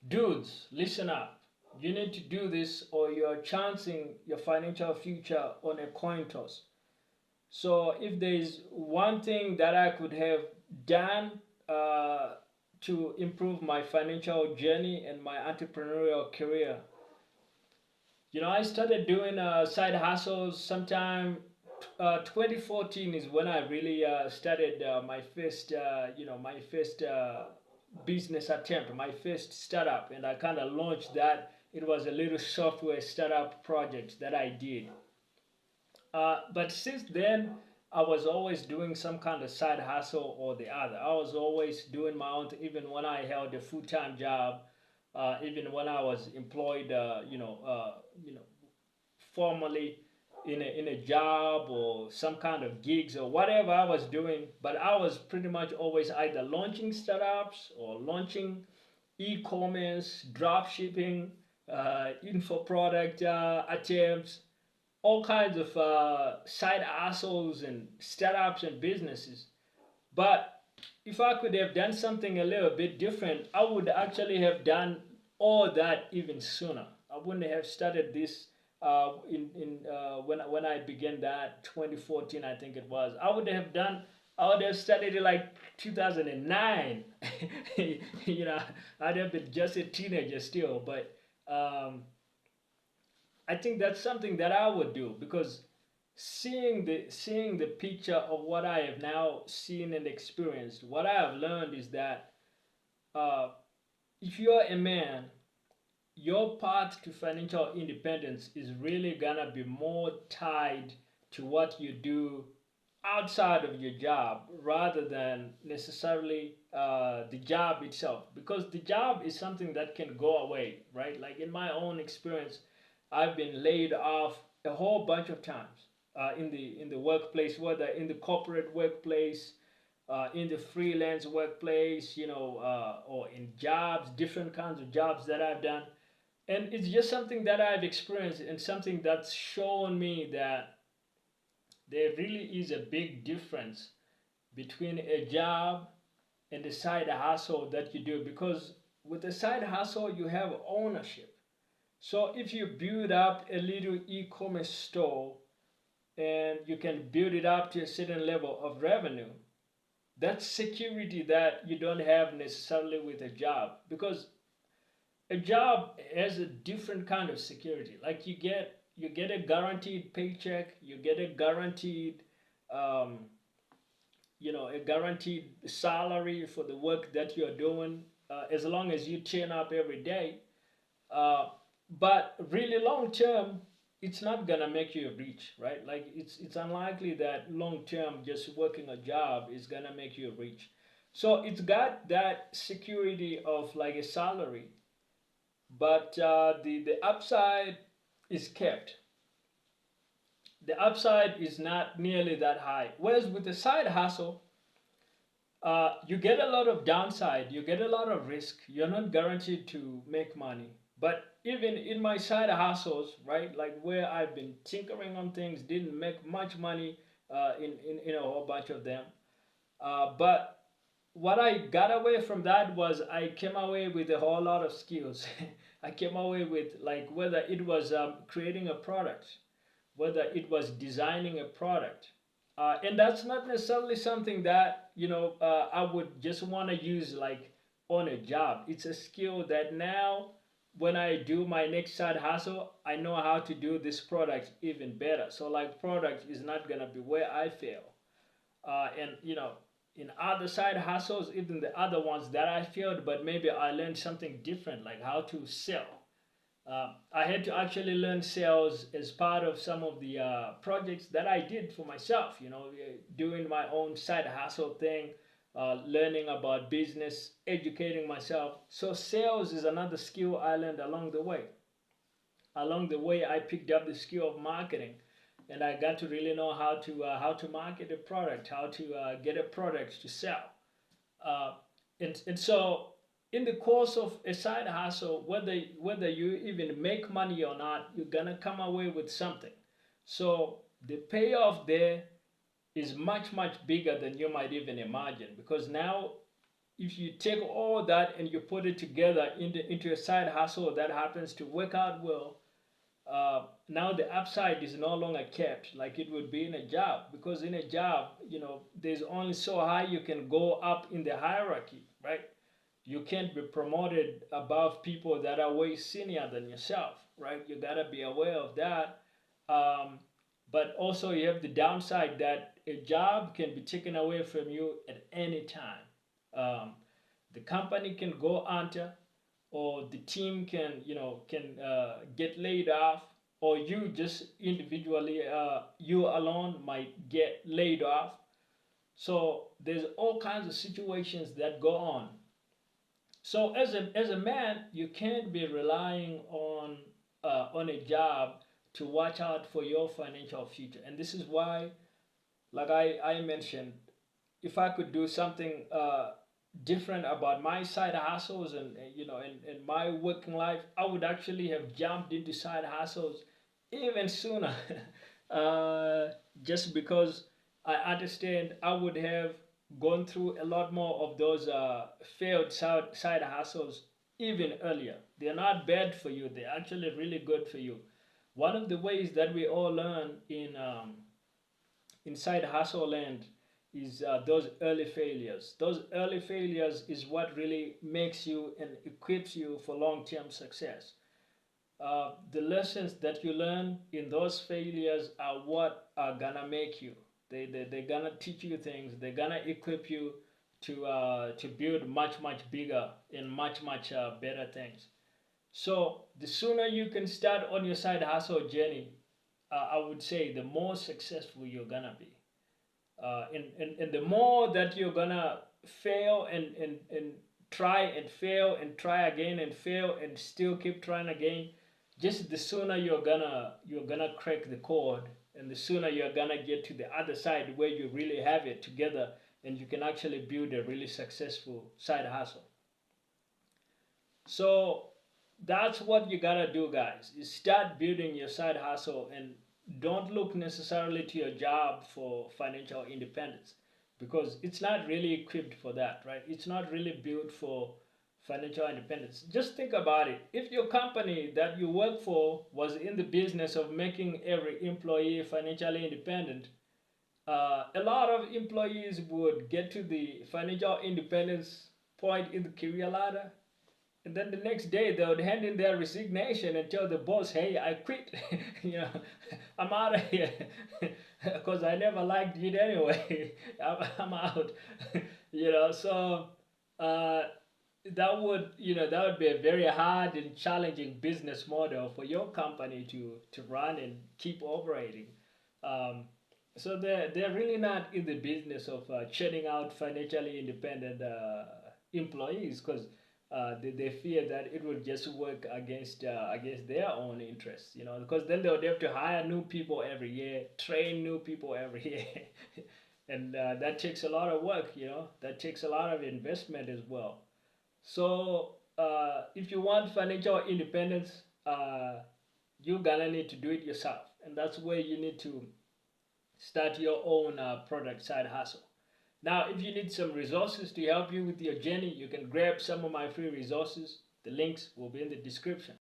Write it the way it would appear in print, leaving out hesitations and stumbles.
dudes, listen up. You need to do this or you're chancing your financial future on a coin toss. So if there is one thing that I could have done uh, to improve my financial journey and my entrepreneurial career, I started doing side hustles sometime. 2014 is when I really started my first, my first business attempt, my first startup, and I kind of launched that. It was a little software startup project that I did. But since then, I was always doing some kind of side hustle or the other. I was always doing my own, even when I held a full-time job, even when I was employed, formally in a job or some kind of gigs or whatever I was doing. But I was pretty much always either launching startups or launching e-commerce, drop shipping, info product attempts, all kinds of side hustles and startups and businesses. But if I could have done something a little bit different, I would actually have done all that even sooner. I wouldn't have started this when I began that 2014, I think it was. I would have started it like 2009. I'd have been just a teenager still, but um, I think that's something that I would do because seeing the picture of what I have now seen and experienced, what I have learned is that uh, if you're a man, your path to financial independence is really gonna be more tied to what you do outside of your job rather than necessarily the job itself, because the job is something that can go away, right? Like in my own experience, I've been laid off a whole bunch of times in the workplace, whether in the corporate workplace, in the freelance workplace, or in jobs, different kinds of jobs that I've done. And it's just something that I've experienced and something that's shown me that there really is a big difference between a job and the side hustle that you do, because with a side hustle you have ownership. So if you build up a little e-commerce store and you can build it up to a certain level of revenue, that's security that you don't have necessarily with a job, because a job has a different kind of security. Like you get a guaranteed paycheck, you get a guaranteed um, a guaranteed salary for the work that you're doing, as long as you turn up every day. uh, but really long term, it's not gonna make you rich, right? Like it's unlikely that long term just working a job is gonna make you rich. So it's got that security of like a salary, but the upside is kept. The upside is not nearly that high. Whereas with the side hustle, you get a lot of downside, you get a lot of risk. You're not guaranteed to make money. But even in my side hustles, right, like where I've been tinkering on things, didn't make much money in a whole bunch of them. But what I got away from that was I came away with a whole lot of skills. I came away with, like, whether it was creating a product, whether it was designing a product. And that's not necessarily something that, I would just want to use like on a job. It's a skill that now when I do my next side hustle, I know how to do this product even better. So like product is not going to be where I fail. And in other side hustles, even the other ones that I failed, but maybe I learned something different, like how to sell. I had to actually learn sales as part of some of the projects that I did for myself, doing my own side hustle thing, learning about business, educating myself. So sales is another skill I learned along the way. Along the way, I picked up the skill of marketing, and I got to really know how to market a product, how to get a product to sell. Uh, and so in the course of a side hustle, whether you even make money or not, you're gonna come away with something. So the payoff there is much bigger than you might even imagine, because now if you take all that and you put it together into a side hustle that happens to work out well, now the upside is no longer kept like it would be in a job, because in a job, there's only so high you can go up in the hierarchy, right? You can't be promoted above people that are way senior than yourself, right? You gotta be aware of that. Um, but also you have the downside that a job can be taken away from you at any time. Um, the company can go under, or the team can get laid off, or you just individually, you alone might get laid off. So there's all kinds of situations that go on. So as a man, you can't be relying on a job to watch out for your financial future. And this is why, like I mentioned, if I could do something different about my side hustles and my working life, I would actually have jumped into side hustles even sooner. uh, just because I understand I would have gone through a lot more of those failed side hustles even earlier. They're not bad for you, they're actually really good for you. One of the ways that we all learn in side hustle land is those early failures. Those early failures is what really makes you and equips you for long-term success. The lessons that you learn in those failures are what are gonna make you. They're gonna teach you things. They're gonna equip you to build much bigger and much better things. So the sooner you can start on your side hustle journey, I would say the more successful you're gonna be. And the more that you're gonna fail and try and fail and try again and fail and still keep trying again, just the sooner you're gonna crack the code, and the sooner you're gonna get to the other side where you really have it together and you can actually build a really successful side hustle. So that's what you gotta do, guys, is start building your side hustle, and don't look necessarily to your job for financial independence, because it's not really equipped for that, right? It's not really built for financial independence. Just think about it. If your company that you work for was in the business of making every employee financially independent, a lot of employees would get to the financial independence point in the career ladder, and then the next day they would hand in their resignation and tell the boss, "Hey, I quit. you know, I'm out of here because I never liked it anyway. I'm out." So uh, that would be a very hard and challenging business model for your company to run and keep operating. Um, so they're really not in the business of churning out financially independent employees, because they fear that it will just work against their own interests, because then they would have to hire new people every year, train new people every year, and that takes a lot of work, that takes a lot of investment as well. So if you want financial independence, you're gonna need to do it yourself, and that's where you need to start your own product side hustle. Now, if you need some resources to help you with your journey, you can grab some of my free resources. The links will be in the description.